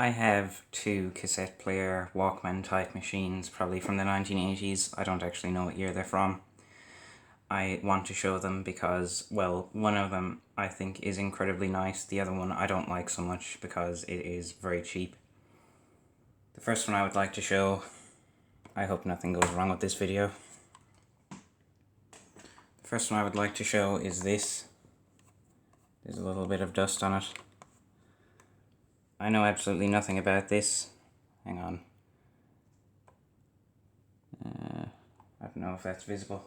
I have two cassette player walkman type machines, probably from the 1980s. I don't actually know what year they're from. I want to show them because, well, one of them I think is incredibly nice. The other one I don't like so much because it is very cheap. The first one I would like to show, I hope nothing goes wrong with this video. The first one I would like to show is this. There's a little bit of dust on it. I know absolutely nothing about this. Hang on. I don't know if that's visible.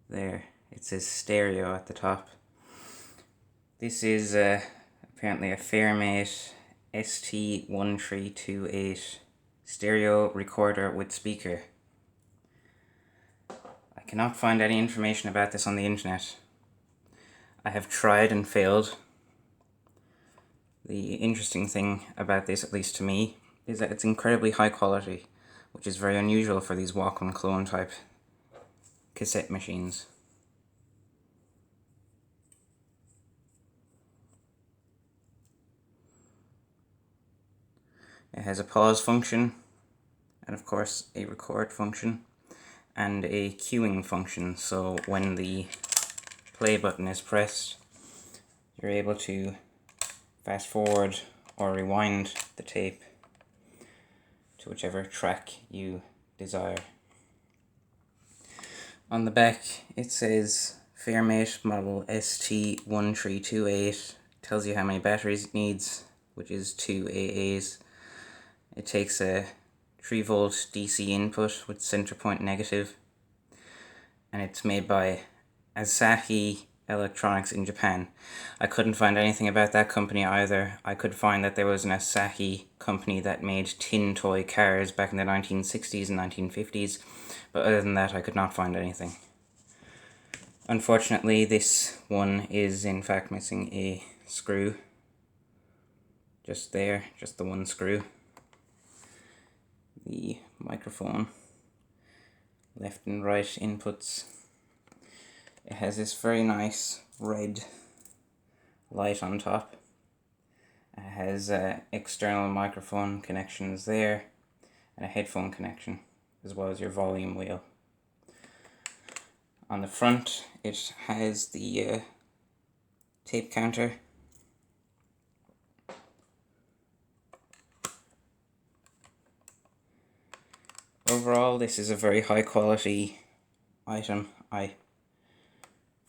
There, it says stereo at the top. This is apparently a Fairmate ST-1328 stereo recorder with speaker. I cannot find any information about this on the internet. I have tried and failed. The interesting thing about this, at least to me, is that it's incredibly high quality, which is very unusual for these Walkman clone type cassette machines. It has a pause function, and of course a record function, and a queuing function, so when the play button is pressed, you're able to fast forward or rewind the tape to whichever track you desire. On the back it says Fairmate model ST-1328, tells you how many batteries it needs, which is 2 AAs. It takes a 3-volt DC input with center point negative, and it's made by Asahi Electronics in Japan. I couldn't find anything about that company either. I could find that there was an Asahi company that made tin toy cars back in the 1960s and 1950s, but other than that I could not find anything. Unfortunately, this one is in fact missing a screw. Just there, just the one screw. The microphone, left and right inputs. It has this very nice red light on top. It has external microphone connections there and a headphone connection, as well as your volume wheel. On the front it has the tape counter. Overall, this is a very high quality item. I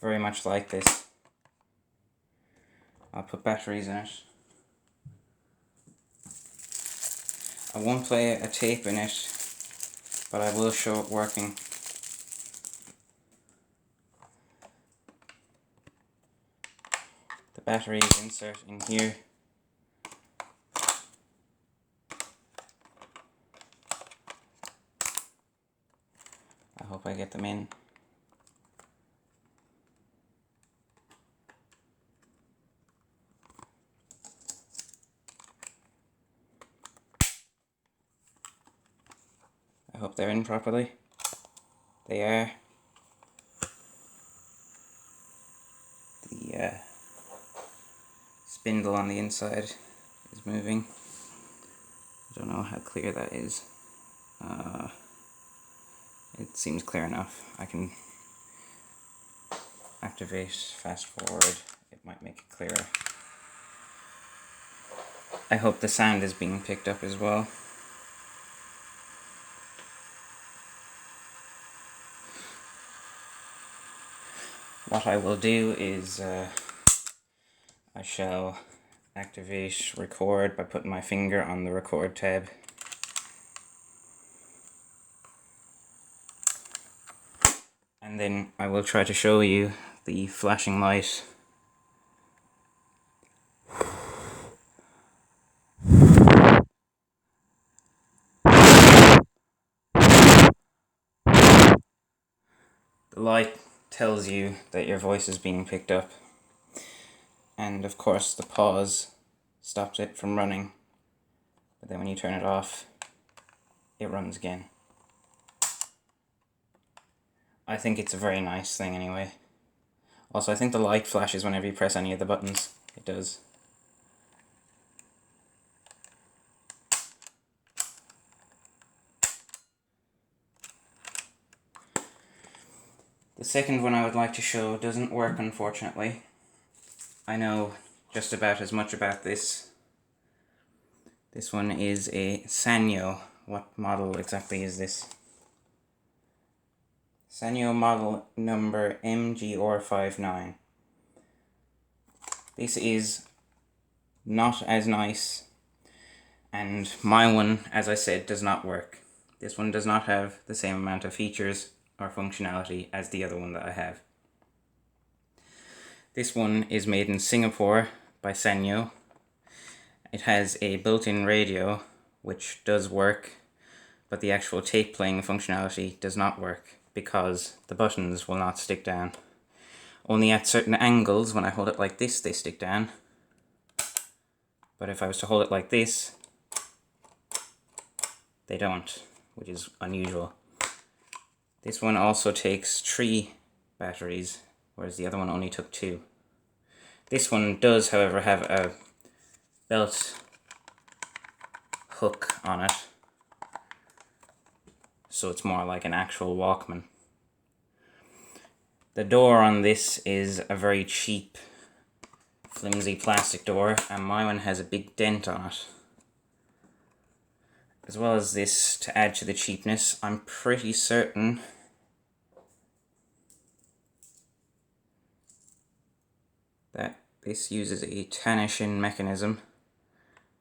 very much like this. I'll put batteries in it. I won't play a tape in it, but I will show it working. The battery is insert in here. I hope I get them in. I hope they're in properly. They are. The spindle on the inside is moving. I don't know how clear that is. It seems clear enough. I can activate, fast forward, it might make it clearer. I hope the sound is being picked up as well. What I will do is I shall activate record by putting my finger on the record tab. And then I will try to show you the flashing light. The light tells you that your voice is being picked up. And of course the pause stops it from running. But then when you turn it off, it runs again. I think it's a very nice thing anyway. Also, I think the light flashes whenever you press any of the buttons. It does. The second one I would like to show doesn't work, unfortunately. I know just about as much about this. This one is a Sanyo. What model exactly is this? Sanyo model number MG-R59. This is not as nice, and my one, as I said, does not work. This one does not have the same amount of features or functionality as the other one that I have. This one is made in Singapore by Sanyo. It has a built-in radio, which does work, but the actual tape playing functionality does not work because the buttons will not stick down. Only at certain angles, when I hold it like this, they stick down. But if I was to hold it like this, they don't, which is unusual. This one also takes 3 batteries, whereas the other one only took 2. This one does, however, have a belt hook on it, so it's more like an actual Walkman. The door on this is a very cheap, flimsy plastic door, and my one has a big dent on it. As well as this, to add to the cheapness, I'm pretty certain that this uses a Tanishin mechanism,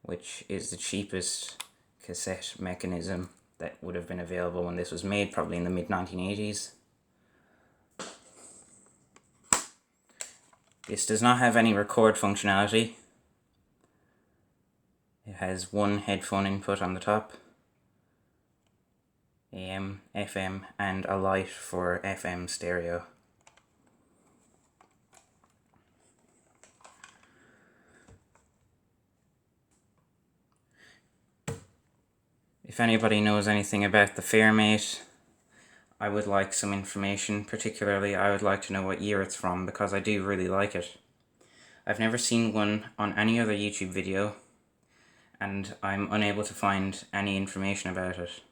which is the cheapest cassette mechanism that would have been available when this was made, probably in the mid-1980s. This does not have any record functionality. It has one headphone input on the top, AM, FM, and a light for FM stereo. If anybody knows anything about the Fairmate, I would like some information. Particularly, I would like to know what year it's from, because I do really like it. I've never seen one on any other YouTube video, and I'm unable to find any information about it.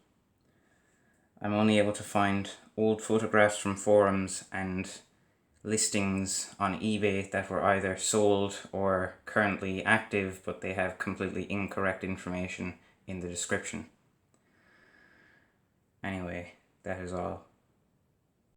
I'm only able to find old photographs from forums and listings on eBay that were either sold or currently active, but they have completely incorrect information in the description. Anyway, that is all.